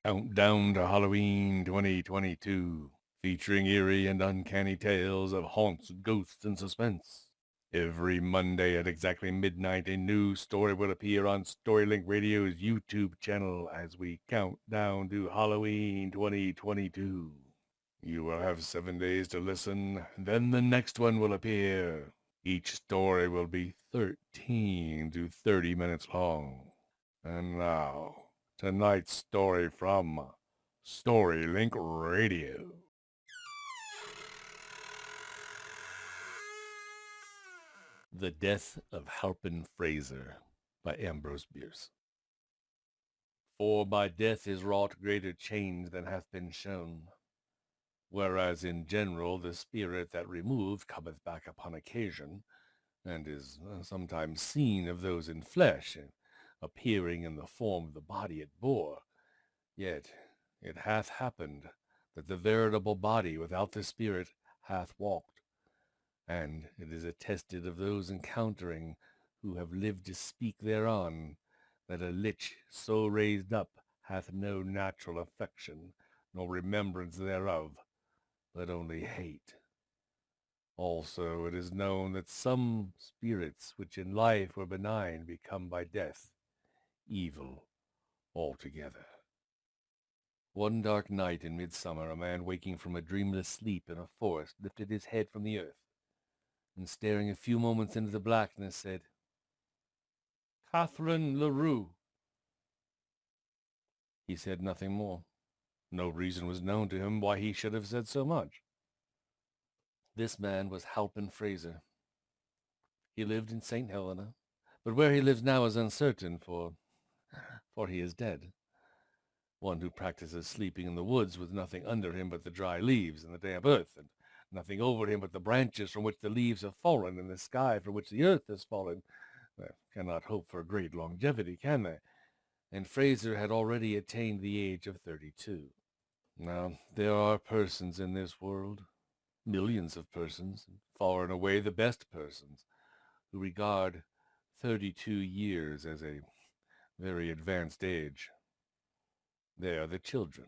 Countdown to Halloween 2022, featuring eerie and uncanny tales of haunts, ghosts, and suspense. Every Monday at exactly midnight, a new story will appear on Storylink Radio's YouTube channel as we count down to Halloween 2022. You will have 7 days to listen, then the next one will appear. Each story will be 13 to 30 minutes long. And now, tonight's story from Storylink Radio. The Death of Halpin Frayser by Ambrose Bierce. For by death is wrought greater change than hath been shown, whereas in general the spirit that removed cometh back upon occasion, and is sometimes seen of those in flesh, and appearing in the form of the body it bore. Yet it hath happened that the veritable body without the spirit hath walked, and it is attested of those encountering who have lived to speak thereon, that a lich so raised up hath no natural affection, nor remembrance thereof, but only hate. Also it is known that some spirits which in life were benign become by death evil altogether. One dark night in midsummer, a man waking from a dreamless sleep in a forest lifted his head from the earth, and staring a few moments into the blackness said, "Catherine Leroux." He said nothing more. No reason was known to him why he should have said so much. This man was Halpin Frayser. He lived in St. Helena, but where he lives now is uncertain, for he is dead. One who practices sleeping in the woods with nothing under him but the dry leaves and the damp earth, and nothing over him but the branches from which the leaves have fallen and the sky from which the earth has fallen, cannot hope for great longevity, can they? And Frayser had already attained the age of 32. Now, there are persons in this world, millions of persons, far and away the best persons, who regard 32 years as a very advanced age. They are the children.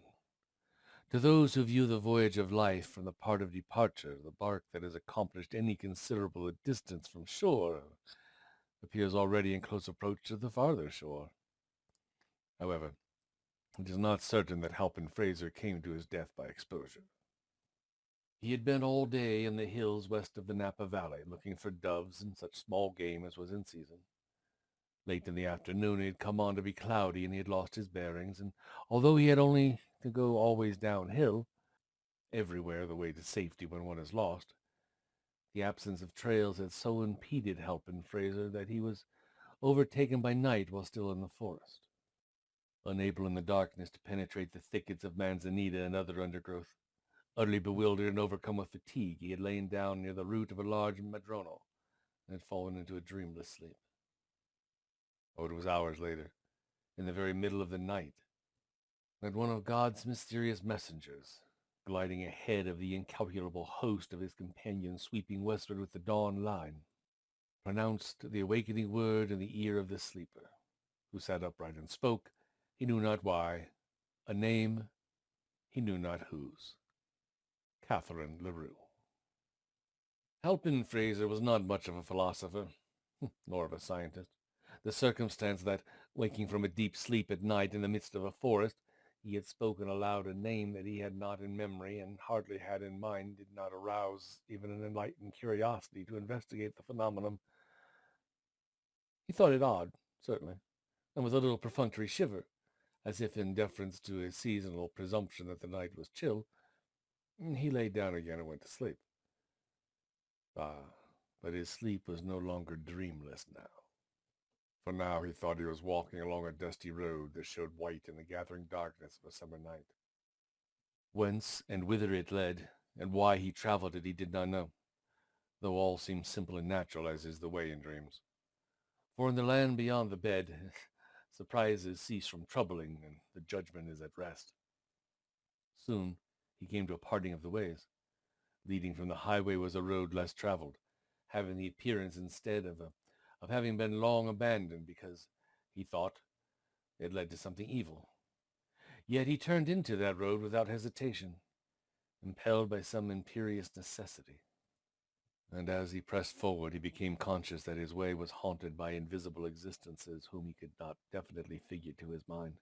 To those who view the voyage of life from the part of departure, the bark that has accomplished any considerable distance from shore appears already in close approach to the farther shore. However, it is not certain that Halpin Frayser came to his death by exposure. He had been all day in the hills west of the Napa Valley, looking for doves and such small game as was in season. Late in the afternoon it had come on to be cloudy, and he had lost his bearings, and although he had only to go always downhill, everywhere the way to safety when one is lost, the absence of trails had so impeded Halpin Frayser that he was overtaken by night while still in the forest. Unable in the darkness to penetrate the thickets of manzanita and other undergrowth, utterly bewildered and overcome with fatigue, he had lain down near the root of a large madrono and had fallen into a dreamless sleep. Oh, it was hours later, in the very middle of the night, that one of God's mysterious messengers, gliding ahead of the incalculable host of his companions sweeping westward with the dawn line, pronounced the awakening word in the ear of the sleeper, who sat upright and spoke, he knew not why, a name he knew not whose. Catherine Leroux. Halpin Frayser was not much of a philosopher, nor of a scientist. The circumstance that, waking from a deep sleep at night in the midst of a forest, he had spoken aloud a name that he had not in memory and hardly had in mind did not arouse even an enlightened curiosity to investigate the phenomenon. He thought it odd, certainly, and with a little perfunctory shiver, as if in deference to his seasonal presumption that the night was chill, he lay down again and went to sleep. Ah, but his sleep was no longer dreamless now. For now he thought he was walking along a dusty road that showed white in the gathering darkness of a summer night. Whence and whither it led, and why he traveled it, he did not know, though all seemed simple and natural, as is the way in dreams. For in the land beyond the bed, surprises cease from troubling, and the judgment is at rest. Soon he came to a parting of the ways. Leading from the highway was a road less traveled, having the appearance instead of having been long abandoned because, he thought, it led to something evil. Yet he turned into that road without hesitation, impelled by some imperious necessity. And as he pressed forward, he became conscious that his way was haunted by invisible existences whom he could not definitely figure to his mind.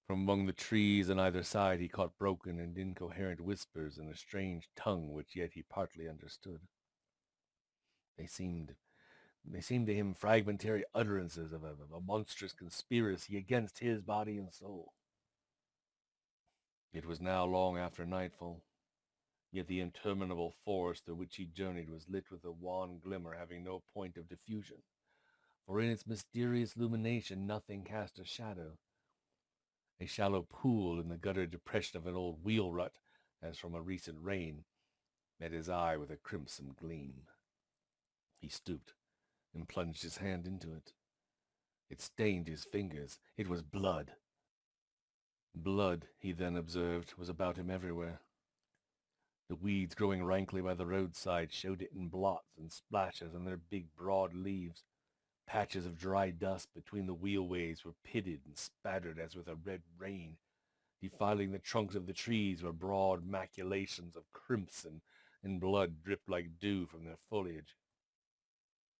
From among the trees on either side he caught broken and incoherent whispers in a strange tongue which yet he partly understood. They seemed to him fragmentary utterances of a monstrous conspiracy against his body and soul. It was now long after nightfall, yet the interminable forest through which he journeyed was lit with a wan glimmer having no point of diffusion, for in its mysterious illumination nothing cast a shadow. A shallow pool in the gutter depression of an old wheel rut, as from a recent rain, met his eye with a crimson gleam. He stooped and plunged his hand into it. It stained his fingers. It was blood. Blood, he then observed, was about him everywhere. The weeds growing rankly by the roadside showed it in blots and splashes on their big broad leaves. Patches of dry dust between the wheelways were pitted and spattered as with a red rain. Defiling the trunks of the trees were broad maculations of crimson, and blood dripped like dew from their foliage.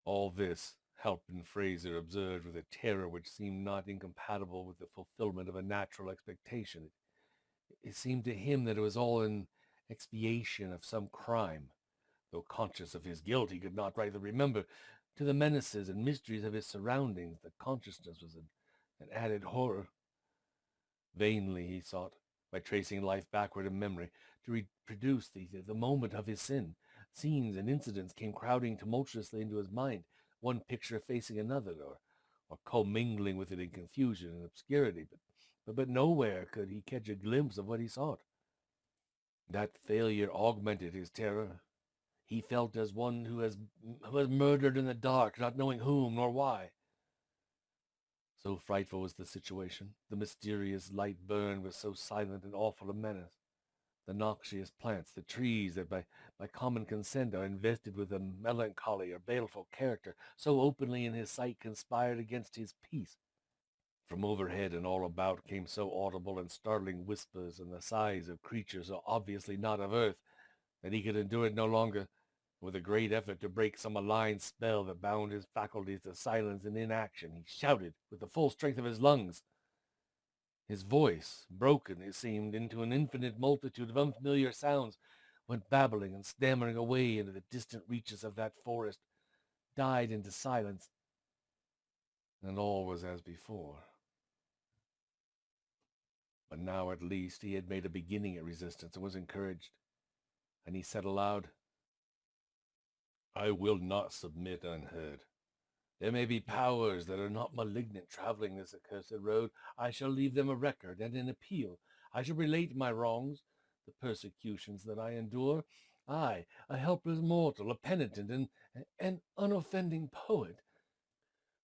All this Halpin Frayser observed with a terror which seemed not incompatible with the fulfillment of a natural expectation. It seemed to him that it was all in expiation of some crime. Though conscious of his guilt, he could not rightly remember. To the menaces and mysteries of his surroundings, the consciousness was an added horror. Vainly he sought, by tracing life backward in memory, to reproduce the moment of his sin. Scenes and incidents came crowding tumultuously into his mind, one picture facing another, or commingling with it in confusion and obscurity, but nowhere could he catch a glimpse of what he sought. That failure augmented his terror. He felt as one who has murdered in the dark, not knowing whom nor why. So frightful was the situation. The mysterious light burned with so silent and awful a menace. The noxious plants, the trees that by common consent are invested with a melancholy or baleful character, so openly in his sight conspired against his peace. From overhead and all about came so audible and startling whispers and the sighs of creatures so obviously not of earth, that he could endure it no longer. With a great effort to break some malign spell that bound his faculties to silence and inaction, he shouted with the full strength of his lungs. His voice, broken, it seemed, into an infinite multitude of unfamiliar sounds, went babbling and stammering away into the distant reaches of that forest, died into silence, and all was as before. But now at least he had made a beginning at resistance and was encouraged, and he said aloud, "I will not submit unheard. There may be powers that are not malignant traveling this accursed road. I shall leave them a record and an appeal. I shall relate my wrongs, the persecutions that I endure. I, a helpless mortal, a penitent, and an unoffending poet."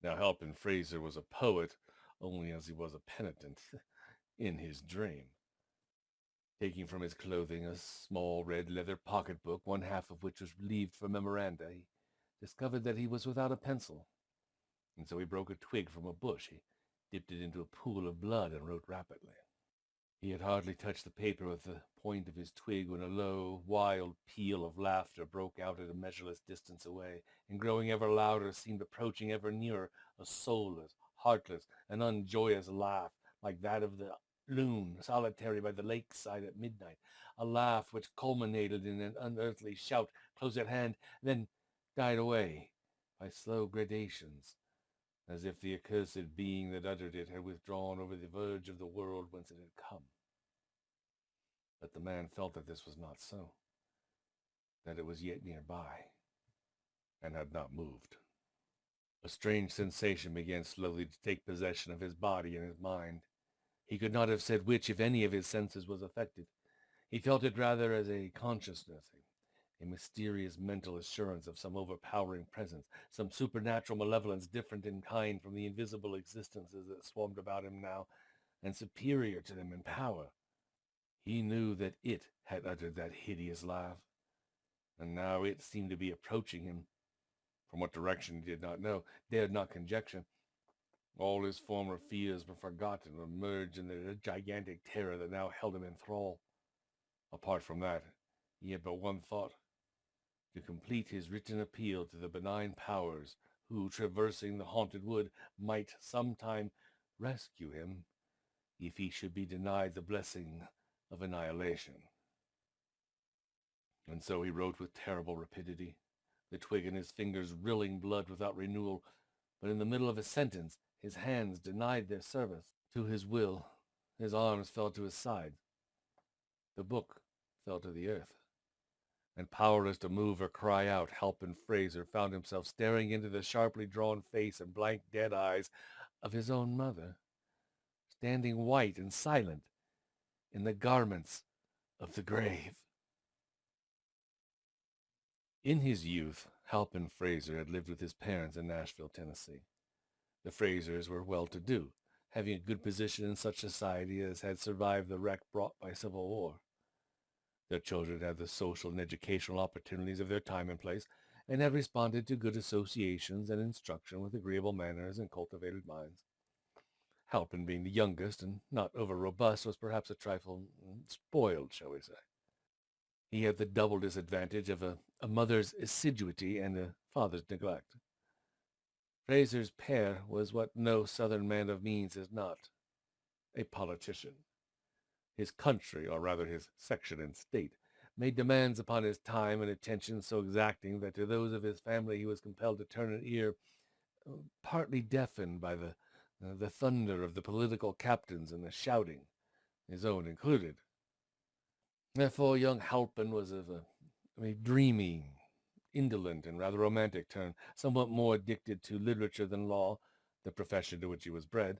Now Halpin Frayser was a poet only as he was a penitent in his dream. Taking from his clothing a small red leather pocketbook, one half of which was relieved for memoranda, he discovered that he was without a pencil. And so he broke a twig from a bush. He dipped it into a pool of blood and wrote rapidly. He had hardly touched the paper with the point of his twig when a low, wild peal of laughter broke out at a measureless distance away, and growing ever louder seemed approaching ever nearer, a soulless, heartless, and unjoyous laugh, like that of the loon solitary by the lakeside at midnight, a laugh which culminated in an unearthly shout close at hand, then died away by slow gradations, as if the accursed being that uttered it had withdrawn over the verge of the world whence it had come. But the man felt that this was not so, that it was yet nearby, and had not moved. A strange sensation began slowly to take possession of his body and his mind. He could not have said which, if any, of his senses was affected. He felt it rather as a consciousness, a mysterious mental assurance of some overpowering presence, some supernatural malevolence different in kind from the invisible existences that swarmed about him now, and superior to them in power. He knew that it had uttered that hideous laugh, and now it seemed to be approaching him. From what direction he did not know, dared not conjecture. All his former fears were forgotten or merged in the gigantic terror that now held him in thrall. Apart from that, he had but one thought: to complete his written appeal to the benign powers who, traversing the haunted wood, might sometime rescue him if he should be denied the blessing of annihilation. And so he wrote with terrible rapidity, the twig in his fingers rilling blood without renewal, but in the middle of a sentence his hands denied their service. To his will, his arms fell to his sides. The book fell to the earth. And powerless to move or cry out, Halpin Frayser found himself staring into the sharply drawn face and blank dead eyes of his own mother, standing white and silent in the garments of the grave. In his youth, Halpin Frayser had lived with his parents in Nashville, Tennessee. The Fraysers were well-to-do, having a good position in such society as had survived the wreck brought by Civil War. Their children had the social and educational opportunities of their time and place, and had responded to good associations and instruction with agreeable manners and cultivated minds. Halpin, being the youngest and not over-robust, was perhaps a trifle spoiled, shall we say. He had the double disadvantage of a mother's assiduity and a father's neglect. Frayser's père was what no Southern man of means is not: a politician. His country, or rather his section and state, made demands upon his time and attention so exacting that to those of his family he was compelled to turn an ear, partly deafened by the thunder of the political captains and the shouting, his own included. Therefore, young Halpin was of a dreamy, indolent, and rather romantic turn, somewhat more addicted to literature than law, the profession to which he was bred.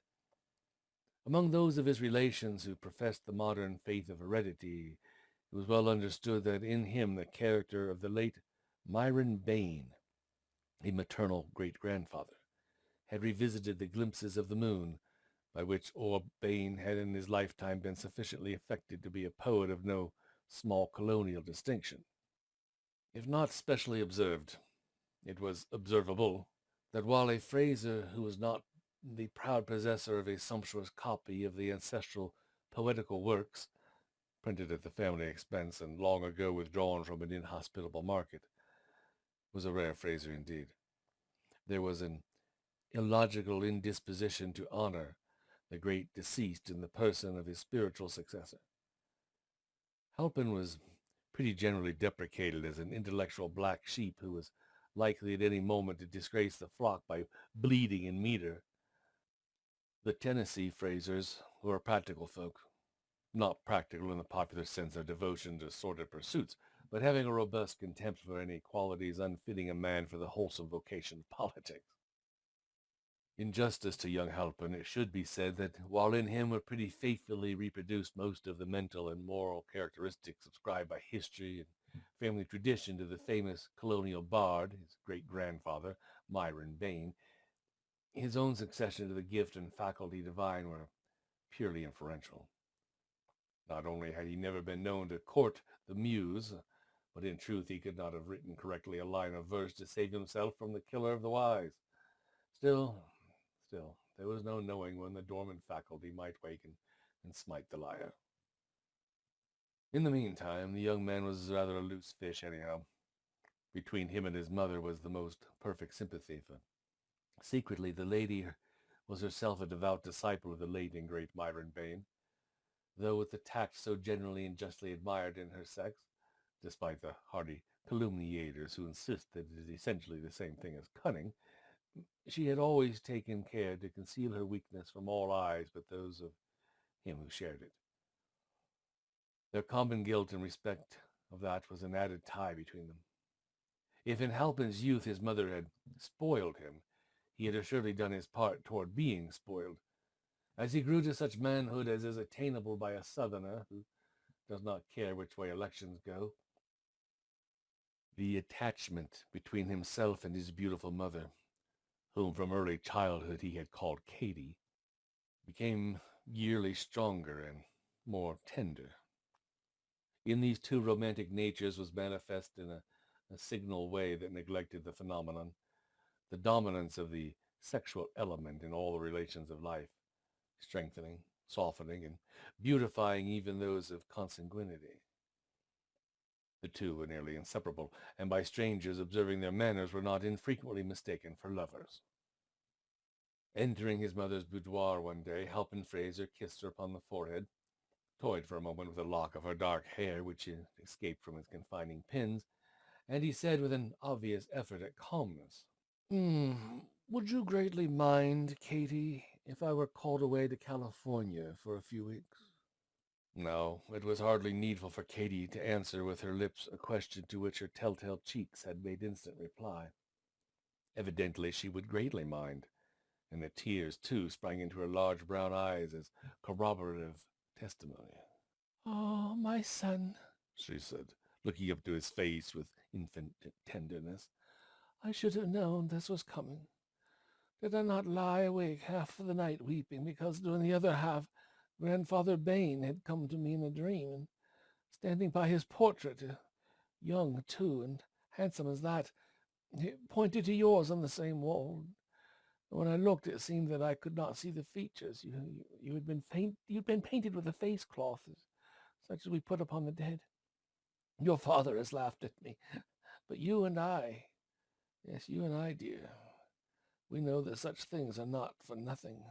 Among those of his relations who professed the modern faith of heredity, it was well understood that in him the character of the late Myron Bayne, a maternal great-grandfather, had revisited the glimpses of the moon, by which Orb Bayne had in his lifetime been sufficiently affected to be a poet of no small colonial distinction. If not specially observed, it was observable that while a Frayser who was not the proud possessor of a sumptuous copy of the ancestral poetical works, printed at the family expense and long ago withdrawn from an inhospitable market, was a rare Frayser indeed. There was an illogical indisposition to honor the great deceased in the person of his spiritual successor. Halpin was pretty generally deprecated as an intellectual black sheep who was likely at any moment to disgrace the flock by bleeding in meter. The Tennessee Fraysers were practical folk, not practical in the popular sense of devotion to sordid pursuits, but having a robust contempt for any qualities unfitting a man for the wholesome vocation of politics. In justice to young Halpin, it should be said that while in him were pretty faithfully reproduced most of the mental and moral characteristics ascribed by history and family tradition to the famous colonial bard, his great-grandfather, Myron Bayne, his own succession to the gift and faculty divine were purely inferential. Not only had he never been known to court the muse, but in truth he could not have written correctly a line of verse to save himself from the killer of the wise. Still, there was no knowing when the dormant faculty might wake and smite the lyre. In the meantime, the young man was rather a loose fish anyhow. Between him and his mother was the most perfect sympathy, for secretly the lady was herself a devout disciple of the late and great Myron Bayne, though with the tact so generally and justly admired in her sex, despite the hardy calumniators who insist that it is essentially the same thing as cunning, she had always taken care to conceal her weakness from all eyes but those of him who shared it. Their common guilt in respect of that was an added tie between them. If in Halpin's youth his mother had spoiled him, he had assuredly done his part toward being spoiled. As he grew to such manhood as is attainable by a Southerner who does not care which way elections go, the attachment between himself and his beautiful mother, whom from early childhood he had called Katie, became yearly stronger and more tender. In these two romantic natures was manifest in a signal way that neglected the phenomenon, the dominance of the sexual element in all the relations of life, strengthening, softening, and beautifying even those of consanguinity. The two were nearly inseparable, and by strangers observing their manners were not infrequently mistaken for lovers. Entering his mother's boudoir one day, Halpin Frayser kissed her upon the forehead, toyed for a moment with a lock of her dark hair which had escaped from its confining pins, and he said with an obvious effort at calmness, "Would you greatly mind, Katie, if I were called away to California for a few weeks?" No, it was hardly needful for Katie to answer with her lips a question to which her telltale cheeks had made instant reply. Evidently she would greatly mind, and the tears, too, sprang into her large brown eyes as corroborative testimony. "Oh, my son," she said, looking up to his face with infant tenderness. "I should have known this was coming. Did I not lie awake half of the night weeping because during the other half Grandfather Bain had come to me in a dream, and standing by his portrait, young too and handsome as that, he pointed to yours on the same wall. When I looked, it seemed that I could not see the features. You'd been painted with a face cloth, such as we put upon the dead. Your father has laughed at me, but you and I, yes, you and I, dear, we know that such things are not for nothing.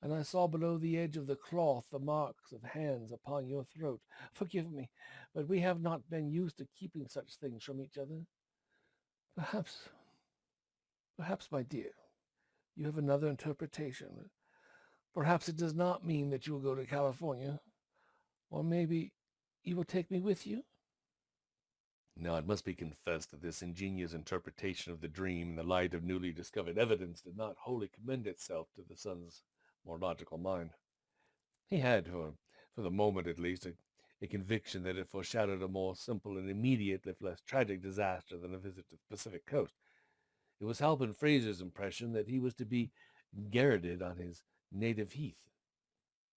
And I saw below the edge of the cloth the marks of hands upon your throat. Forgive me, but we have not been used to keeping such things from each other. Perhaps, my dear, you have another interpretation. Perhaps it does not mean that you will go to California. Or maybe you will take me with you?" Now it must be confessed that this ingenious interpretation of the dream in the light of newly discovered evidence did not wholly commend itself to the son's more logical mind. He had, for the moment at least, a conviction that it foreshadowed a more simple and immediate, if less tragic, disaster than a visit to the Pacific coast. It was Halpin Frayser's impression that he was to be garroted on his native heath.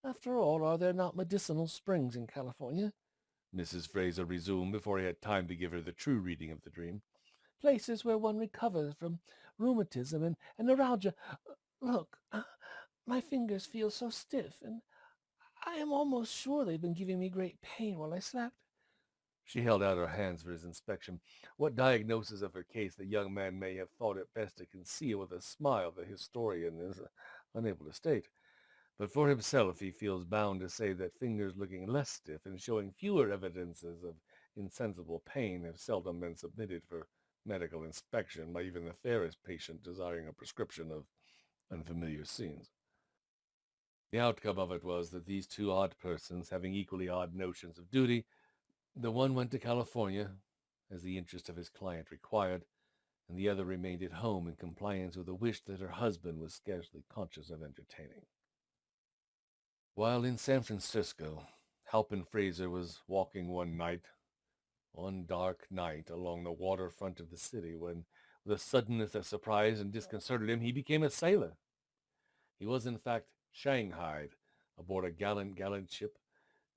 "After all, are there not medicinal springs in California?" Mrs. Frayser resumed before he had time to give her the true reading of the dream. "Places where one recovers from rheumatism and neuralgia. Look, my fingers feel so stiff, and I am almost sure they've been giving me great pain while I slept." She held out her hands for his inspection. What diagnosis of her case the young man may have thought it best to conceal with a smile the historian is unable to state. But for himself he feels bound to say that fingers looking less stiff and showing fewer evidences of insensible pain have seldom been submitted for medical inspection by even the fairest patient desiring a prescription of unfamiliar scenes. The outcome of it was that these two odd persons, having equally odd notions of duty, the one went to California, as the interest of his client required, and the other remained at home in compliance with a wish that her husband was scarcely conscious of entertaining. While in San Francisco, Halpin Frayser was walking one dark night, along the waterfront of the city, when, with a suddenness that surprised and disconcerted him, he became a sailor. He was, in fact, shanghaied aboard a gallant ship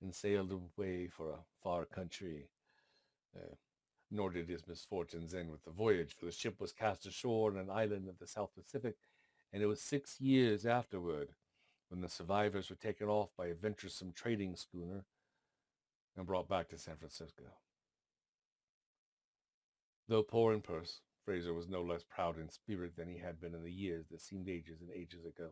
and sailed away for a far country. Uh, Nor did his misfortunes end with the voyage, for the ship was cast ashore on an island of the South Pacific, and it was 6 years afterward when the survivors were taken off by a venturesome trading schooner and brought back to San Francisco. Though poor in purse, Frayser was no less proud in spirit than he had been in the years that seemed ages and ages ago.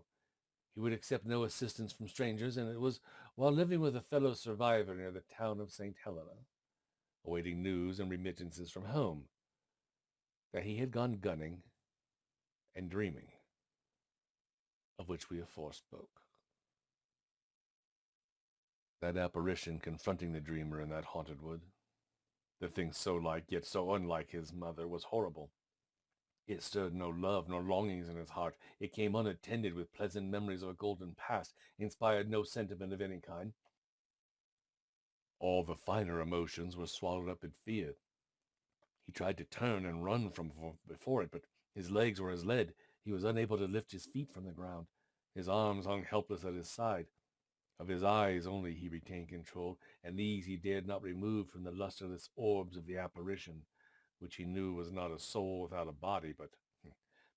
He would accept no assistance from strangers, and it was while living with a fellow survivor near the town of St. Helena, awaiting news and remittances from home, that he had gone gunning and dreaming, of which we afore spoke. That apparition confronting the dreamer in that haunted wood, the thing so like yet so unlike his mother, was horrible. It stirred no love nor longings in his heart. It came unattended with pleasant memories of a golden past, inspired no sentiment of any kind. All the finer emotions were swallowed up in fear. He tried to turn and run from before it, but his legs were as lead. He was unable to lift his feet from the ground. His arms hung helpless at his side. Of his eyes only he retained control, and these he dared not remove from the lustreless orbs of the apparition, which he knew was not a soul without a body, but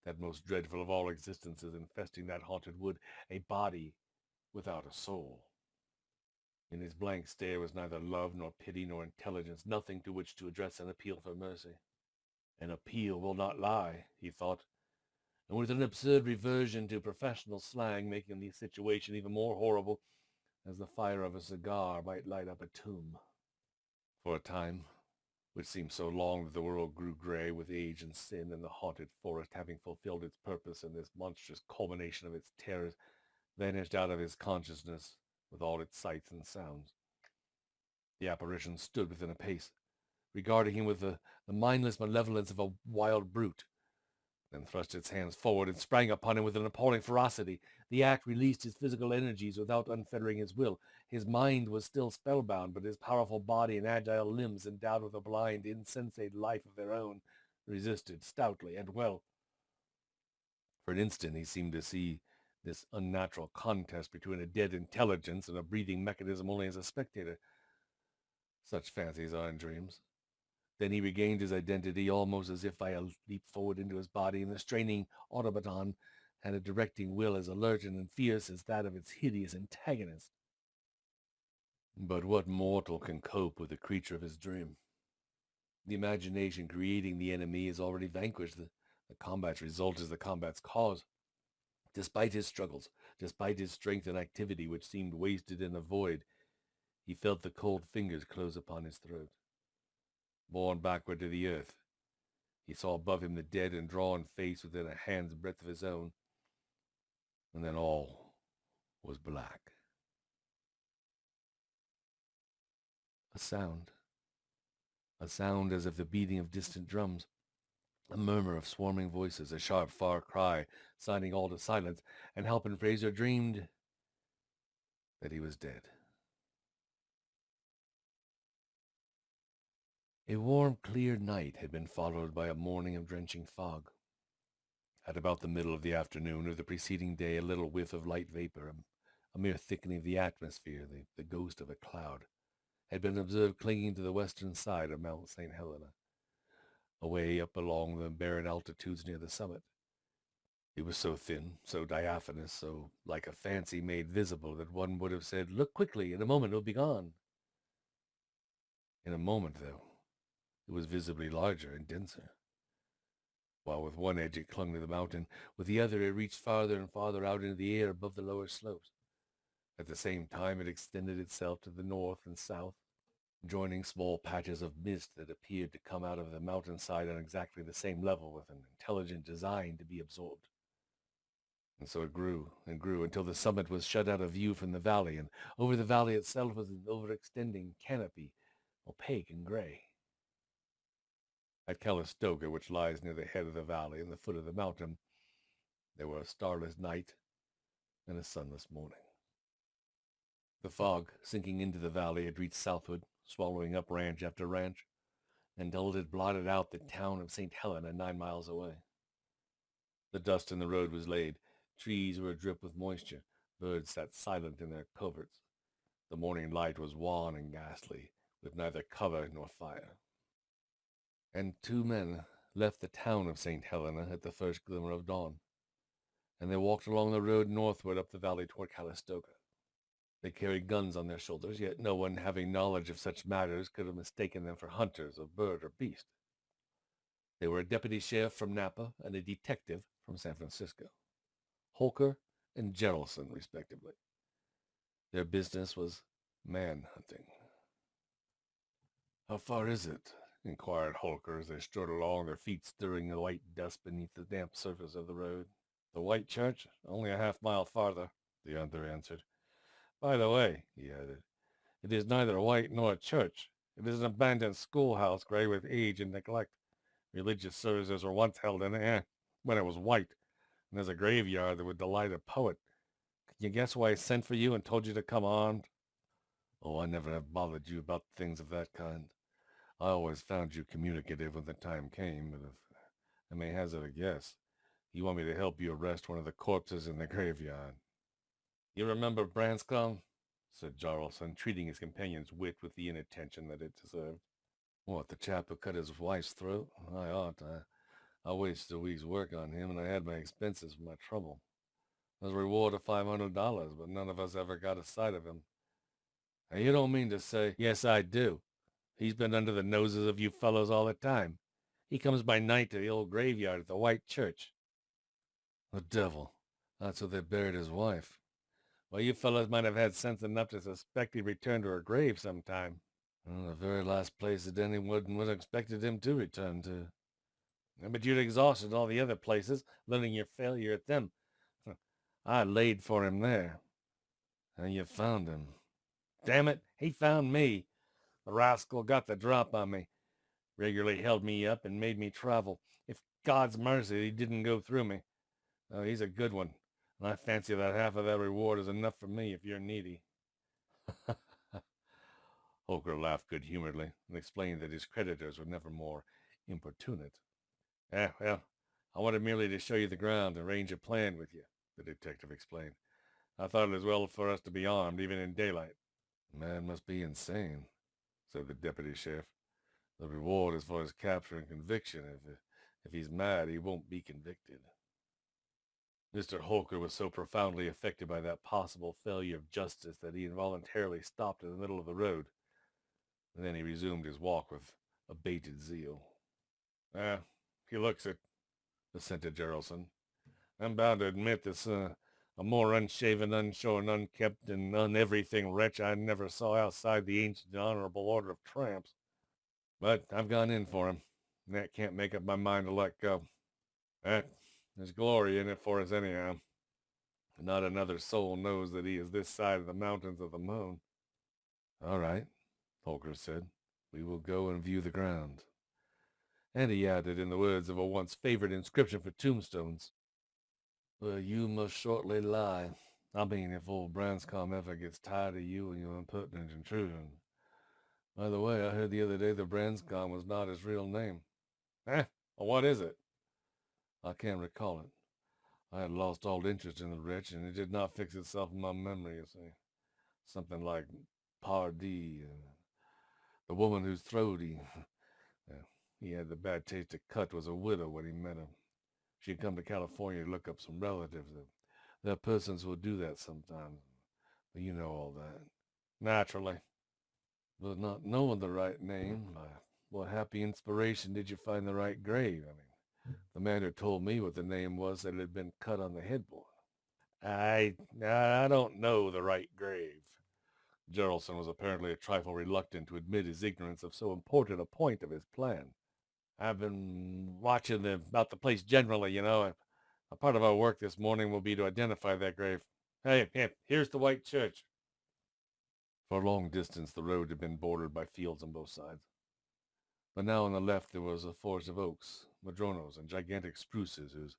that most dreadful of all existences infesting that haunted wood, a body without a soul. In his blank stare was neither love nor pity nor intelligence, nothing to which to address an appeal for mercy. An appeal will not lie, he thought, and with an absurd reversion to professional slang making the situation even more horrible, as the fire of a cigar might light up a tomb. For a time, which seemed so long that the world grew gray with age and sin, and the haunted forest, having fulfilled its purpose in this monstrous culmination of its terrors, vanished out of his consciousness with all its sights and sounds. The apparition stood within a pace, regarding him with the mindless malevolence of a wild brute, then thrust its hands forward and sprang upon him with an appalling ferocity. The act released his physical energies without unfettering his will. His mind was still spellbound, but his powerful body and agile limbs, endowed with a blind, insensate life of their own, resisted stoutly and well. For an instant he seemed to see this unnatural contest between a dead intelligence and a breathing mechanism only as a spectator. Such fancies are in dreams. Then he regained his identity almost as if by a leap forward into his body, and the straining automaton had a directing will as alert and fierce as that of its hideous antagonist. But what mortal can cope with a creature of his dream? The imagination creating the enemy is already vanquished. The combat's result is the combat's cause. Despite his struggles, despite his strength and activity, which seemed wasted in a void, he felt the cold fingers close upon his throat. Borne backward to the earth, he saw above him the dead and drawn face within a hand's breadth of his own, and then all was black. A sound as of the beating of distant drums, a murmur of swarming voices, a sharp, far cry, signing all to silence, and Halpin Frayser dreamed that he was dead. A warm, clear night had been followed by a morning of drenching fog. At about the middle of the afternoon of the preceding day, a little whiff of light vapor, a mere thickening of the atmosphere, the ghost of a cloud, had been observed clinging to the western side of Mount St. Helena, away up along the barren altitudes near the summit. It was so thin, so diaphanous, so like a fancy made visible, that one would have said, "Look quickly, in a moment it will be gone." In a moment, though, it was visibly larger and denser. While with one edge it clung to the mountain, with the other it reached farther and farther out into the air above the lower slopes. At the same time it extended itself to the north and south, joining small patches of mist that appeared to come out of the mountainside on exactly the same level, with an intelligent design to be absorbed. And so it grew and grew until the summit was shut out of view from the valley, and over the valley itself was an overextending canopy, opaque and gray. At Calistoga, which lies near the head of the valley and the foot of the mountain, there were a starless night and a sunless morning. The fog, sinking into the valley, had reached southward, swallowing up ranch after ranch, until it had blotted out the town of St. Helena 9 miles away. The dust in the road was laid. Trees were adrip with moisture. Birds sat silent in their coverts. The morning light was wan and ghastly, with neither cover nor fire. And 2 men left the town of St. Helena at the first glimmer of dawn, and they walked along the road northward up the valley toward Calistoga. They carried guns on their shoulders, yet no one having knowledge of such matters could have mistaken them for hunters of bird or beast. They were a deputy sheriff from Napa and a detective from San Francisco, Holker and Geraldson, respectively. Their business was man-hunting. "How far is it?" inquired Holker as they strode along, their feet stirring the white dust beneath the damp surface of the road. "The White Church? Only a half-mile farther," the other answered. "By the way," he added, "it is neither white nor a church. It is an abandoned schoolhouse, gray with age and neglect. Religious services were once held in it, when it was white, and there's a graveyard that would delight a poet. Can you guess why I sent for you and told you to come on?" "Oh, I never have bothered you about things of that kind. I always found you communicative when the time came, but if I may hazard a guess, you want me to help you arrest one of the corpses in the graveyard." "You remember Branscombe?" said Jarlson, treating his companion's wit with the inattention that it deserved. "What, the chap who cut his wife's throat? I ought. I wasted a week's work on him, and I had my expenses for my trouble. There's a reward of $500, but none of us ever got a sight of him. Now, you don't mean to say, yes, I do. He's been under the noses of you fellows all the time. He comes by night to the old graveyard at the White Church. The devil. That's where they buried his wife. Well, you fellows might have had sense enough to suspect he'd returned to her grave sometime. Well, the very last place that anyone would have expected him to return to. But you'd exhausted all the other places, letting your failure at them. I laid for him there, and you found him. Damn it, he found me. The rascal got the drop on me, regularly held me up and made me travel. If God's mercy he didn't go through me. Oh, he's a good one, and I fancy that half of that reward is enough for me if you're needy. Holker laughed good-humoredly and explained that his creditors were never more importunate. Well, I wanted merely to show you the ground and arrange a plan with you, the detective explained. I thought it as well for us to be armed, even in daylight. The man must be insane, said the deputy sheriff. The reward is for his capture and conviction. If he's mad, he won't be convicted. Mr. Holker was so profoundly affected by that possible failure of justice that he involuntarily stopped in the middle of the road. And then he resumed his walk with abated zeal. He looks it, assented Geraldson. I'm bound to admit this, a more unshaven, unshorn, unkempt, and un-everything wretch I never saw outside the ancient and honorable order of tramps. But I've gone in for him, and that can't make up my mind to let go. There's glory in it for us anyhow. Not another soul knows that he is this side of the mountains of the moon. All right, Holker said. We will go and view the ground. And he added in the words of a once favorite inscription for tombstones, well, you must shortly lie. I mean, if old Branscombe ever gets tired of you and your impertinent intrusion. By the way, I heard the other day that Branscombe was not his real name. Well, what is it? I can't recall it. I had lost all interest in the wretch, and it did not fix itself in my memory, you see. Something like Pardee, the woman whose throat he had the bad taste to cut was a widow when he met her. She had come to California to look up some relatives. There are persons who will do that sometimes, but you know all that. Naturally. But not knowing the right name, by what happy inspiration did you find the right grave? I mean, the man who told me what the name was said it had been cut on the headboard. I don't know the right grave. Geraldson was apparently a trifle reluctant to admit his ignorance of so important a point of his plan. I've been watching about the place generally, you know. A part of our work this morning will be to identify that grave. Hey, here's the White Church. For a long distance, the road had been bordered by fields on both sides. But now on the left there was a forest of oaks, madronos, and gigantic spruces whose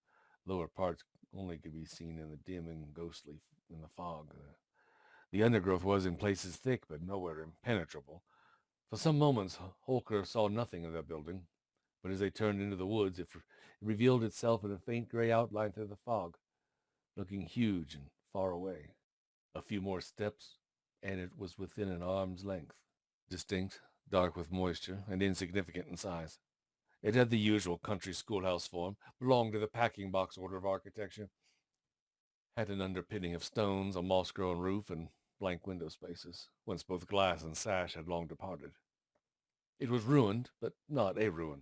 lower parts only could be seen in the dim and ghostly in the fog. The undergrowth was in places thick, but nowhere impenetrable. For some moments, Holker saw nothing of that building, but as they turned into the woods, it revealed itself in a faint gray outline through the fog, looking huge and far away. A few more steps, and it was within an arm's length, distinct, dark with moisture, and insignificant in size. It had the usual country schoolhouse form, belonged to the packing box order of architecture, had an underpinning of stones, a moss-grown roof, and blank window spaces, whence both glass and sash had long departed. It was ruined, but not a ruin,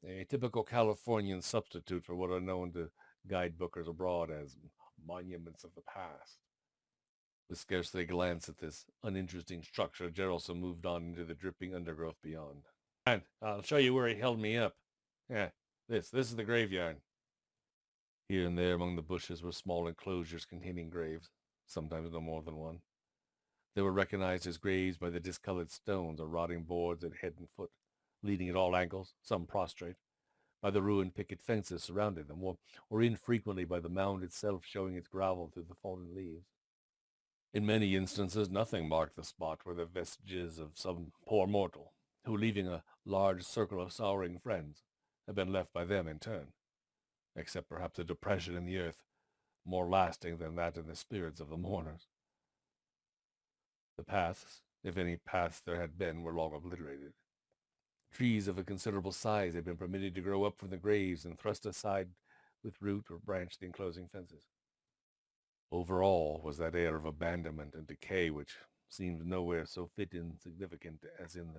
a typical Californian substitute for what are known to guidebookers abroad as monuments of the past. With scarcely a glance at this uninteresting structure, Geraldson moved on into the dripping undergrowth beyond. And I'll show you where he held me up. This is the graveyard. Here and there among the bushes were small enclosures containing graves, sometimes no more than one. They were recognized as graves by the discolored stones or rotting boards at head and foot, leaning at all angles, some prostrate, by the ruined picket fences surrounding them, or infrequently by the mound itself showing its gravel through the fallen leaves. In many instances, nothing marked the spot where the vestiges of some poor mortal, who, leaving a large circle of sorrowing friends, had been left by them in turn, except perhaps a depression in the earth, more lasting than that in the spirits of the mourners. The paths, if any paths there had been, were long obliterated. Trees of a considerable size had been permitted to grow up from the graves and thrust aside with root or branch the enclosing fences. Over all was that air of abandonment and decay which seemed nowhere so fit and significant as in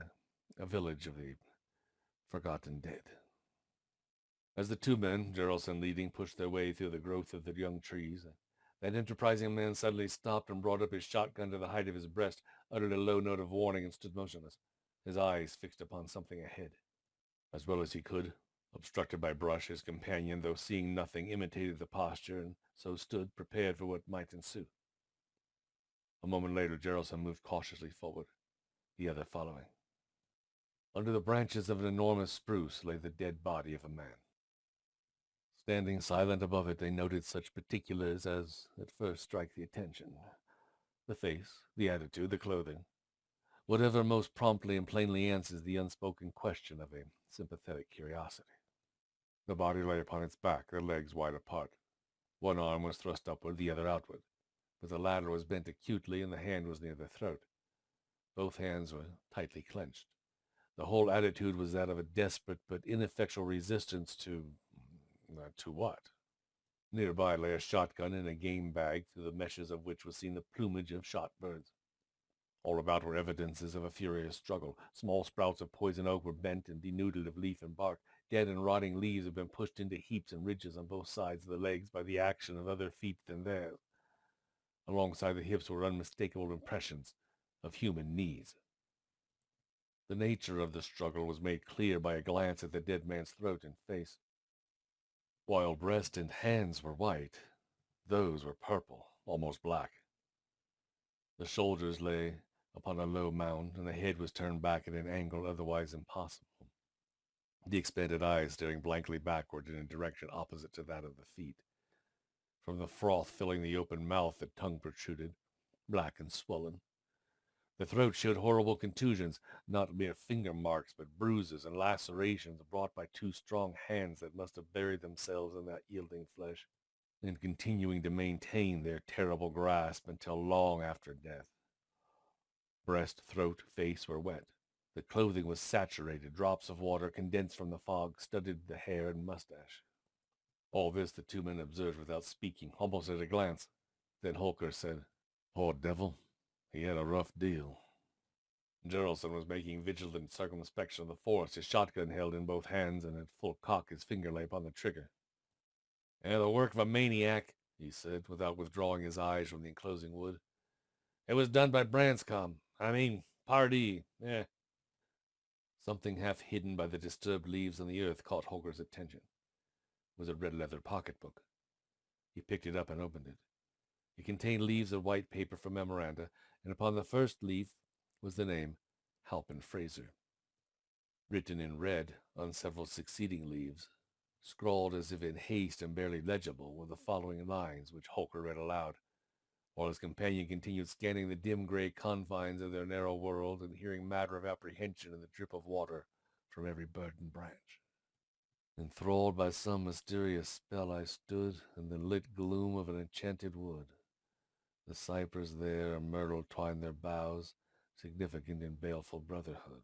a village of the forgotten dead. As the two men, Jarelson leading, pushed their way through the growth of the young trees, that enterprising man suddenly stopped and brought up his shotgun to the height of his breast, uttered a low note of warning, and stood motionless, his eyes fixed upon something ahead. As well as he could, obstructed by brush, his companion, though seeing nothing, imitated the posture, and so stood, prepared for what might ensue. A moment later, Jarelson moved cautiously forward, the other following. Under the branches of an enormous spruce lay the dead body of a man. Standing silent above it, they noted such particulars as at first strike the attention. The face, the attitude, the clothing. Whatever most promptly and plainly answers the unspoken question of a sympathetic curiosity. The body lay upon its back, the legs wide apart. One arm was thrust upward, the other outward, but the latter was bent acutely and the hand was near the throat. Both hands were tightly clenched. The whole attitude was that of a desperate but ineffectual resistance to what? Nearby lay a shotgun and a game bag, through the meshes of which was seen the plumage of shot birds. All about were evidences of a furious struggle. Small sprouts of poison oak were bent and denuded of leaf and bark. Dead and rotting leaves had been pushed into heaps and ridges on both sides of the legs by the action of other feet than theirs. Alongside the hips were unmistakable impressions of human knees. The nature of the struggle was made clear by a glance at the dead man's throat and face. While breast and hands were white, those were purple, almost black. The shoulders lay upon a low mound, and the head was turned back at an angle otherwise impossible, the expanded eyes staring blankly backward in a direction opposite to that of the feet. From the froth filling the open mouth, the tongue protruded, black and swollen. The throat showed horrible contusions, not mere finger marks, but bruises and lacerations brought by two strong hands that must have buried themselves in that yielding flesh, and continuing to maintain their terrible grasp until long after death. Breast, throat, face were wet. The clothing was saturated. Drops of water condensed from the fog studded the hair and mustache. All this the two men observed without speaking, almost at a glance. Then Holker said, "Poor devil. He had a rough deal." Jarelson was making vigilant circumspection of the forest, his shotgun held in both hands, and at full cock his finger lay upon the trigger. "The work of a maniac," he said, without withdrawing his eyes from the enclosing wood. "It was done by Branscombe. Pardee. Something half hidden by the disturbed leaves on the earth caught Holker's attention. It was a red leather pocketbook. He picked it up and opened it. It contained leaves of white paper for memoranda, and upon the first leaf was the name Halpin Frayser. Written in red on several succeeding leaves, scrawled as if in haste and barely legible, were the following lines, which Holker read aloud, while his companion continued scanning the dim gray confines of their narrow world and hearing matter of apprehension in the drip of water from every burdened branch. "Enthralled by some mysterious spell I stood in the lit gloom of an enchanted wood. The cypress there and myrtle twined their boughs, significant in baleful brotherhood.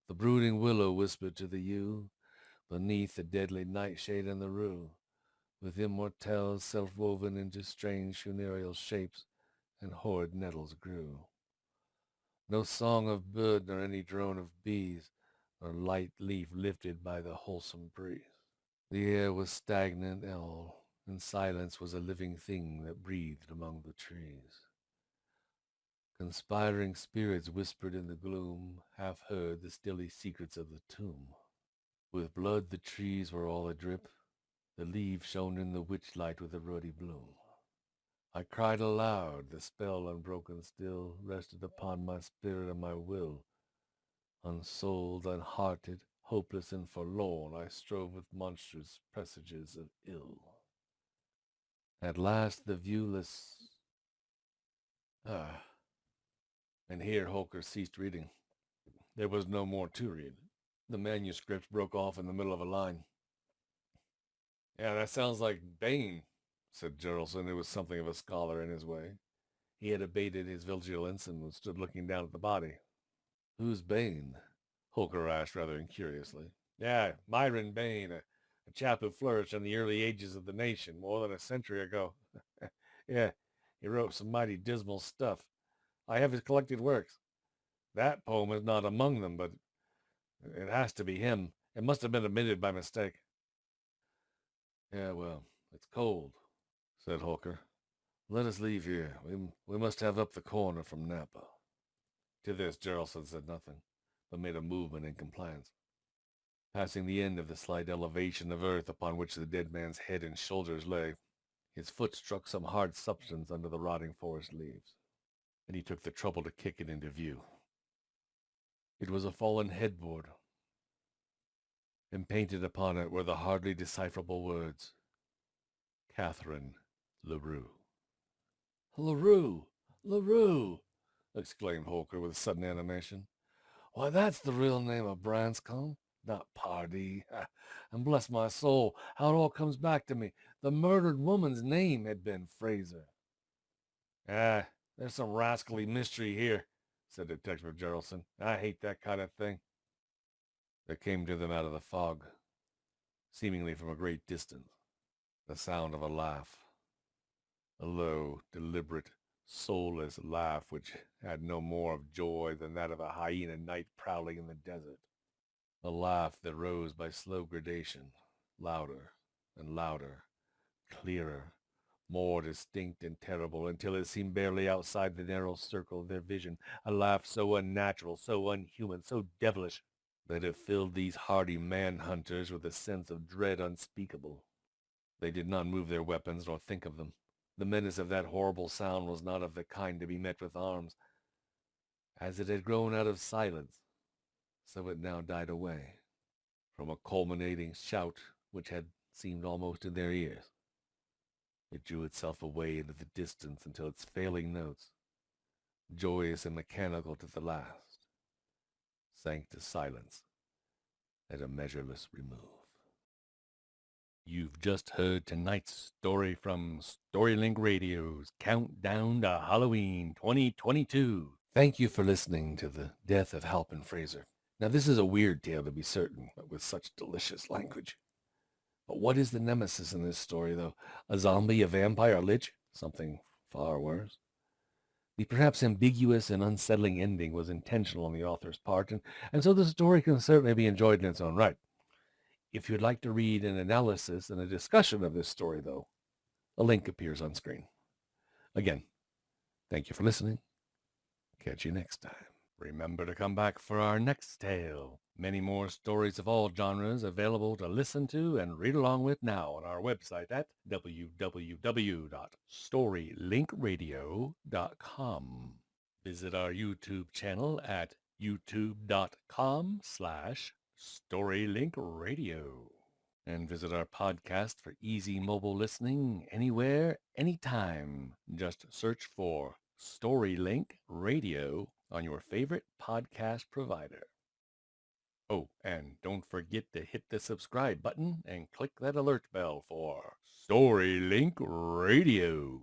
The brooding willow whispered to the yew, beneath the deadly nightshade and the rue, with immortelles self-woven into strange funereal shapes, and horrid nettles grew. No song of bird nor any drone of bees, nor light leaf lifted by the wholesome breeze. The air was stagnant all, and silence was a living thing that breathed among the trees. Conspiring spirits whispered in the gloom, half heard the stilly secrets of the tomb. With blood the trees were all adrip, the leaves shone in the witch-light with a ruddy bloom. I cried aloud, the spell unbroken still rested upon my spirit and my will. Unsouled, unhearted, hopeless and forlorn, I strove with monstrous presages of ill. At last the viewless... And here Holker ceased reading. There was no more to read. The manuscript broke off in the middle of a line. "Yeah, that sounds like Bane," said Jarelson, who was something of a scholar in his way. He had abated his vigilance and stood looking down at the body. "Who's Bane?" Holker asked rather incuriously. Yeah, Myron Bain, a chap who flourished in the early ages of the nation more than a century ago. Yeah, he wrote some mighty dismal stuff. I have his collected works. That poem is not among them, but it has to be him. It must have been omitted by mistake. Yeah, well, it's cold, said Holker. Let us leave here. We must have up the corner from Napa. To this, Jarlson said nothing, but made a movement in compliance. Passing the end of the slight elevation of earth upon which the dead man's head and shoulders lay, his foot struck some hard substance under the rotting forest leaves, and he took the trouble to kick it into view. It was a fallen headboard, and painted upon it were the hardly decipherable words, Catherine LaRue. LaRue! LaRue! Exclaimed Holker with sudden animation. Why, that's the real name of Branscombe, not Pardee. And bless my soul, how it all comes back to me. The murdered woman's name had been Frayser. Ah, there's some rascally mystery here, said Detective Jarlson. I hate that kind of thing. There came to them out of the fog, seemingly from a great distance, the sound of a laugh. A low, deliberate, soulless laugh which had no more of joy than that of a hyena night prowling in the desert. A laugh that rose by slow gradation, louder and louder, clearer, more distinct and terrible, until it seemed barely outside the narrow circle of their vision, a laugh so unnatural, so unhuman, so devilish, that it filled these hardy man-hunters with a sense of dread unspeakable. They did not move their weapons nor think of them. The menace of that horrible sound was not of the kind to be met with arms. As it had grown out of silence, so it now died away, from a culminating shout which had seemed almost in their ears. It drew itself away into the distance until its failing notes, joyous and mechanical to the last, sank to silence at a measureless remove. You've just heard tonight's story from Storylink Radio's Countdown to Halloween 2022. Thank you for listening to the death of Halpin Frayser. Now, this is a weird tale to be certain, but with such delicious language. But what is the nemesis in this story, though? A zombie, a vampire, a lich? Something far worse. The perhaps ambiguous and unsettling ending was intentional on the author's part, and so the story can certainly be enjoyed in its own right. If you'd like to read an analysis and a discussion of this story, though, a link appears on screen. Again, thank you for listening. Catch you next time. Remember to come back for our next tale. Many more stories of all genres available to listen to and read along with now on our website at www.storylinkradio.com. Visit our YouTube channel at youtube.com/StorylinkRadio. And visit our podcast for easy mobile listening anywhere, anytime. Just search for Storylink Radio on your favorite podcast provider. Oh, and don't forget to hit the subscribe button and click that alert bell for Storylink Radio.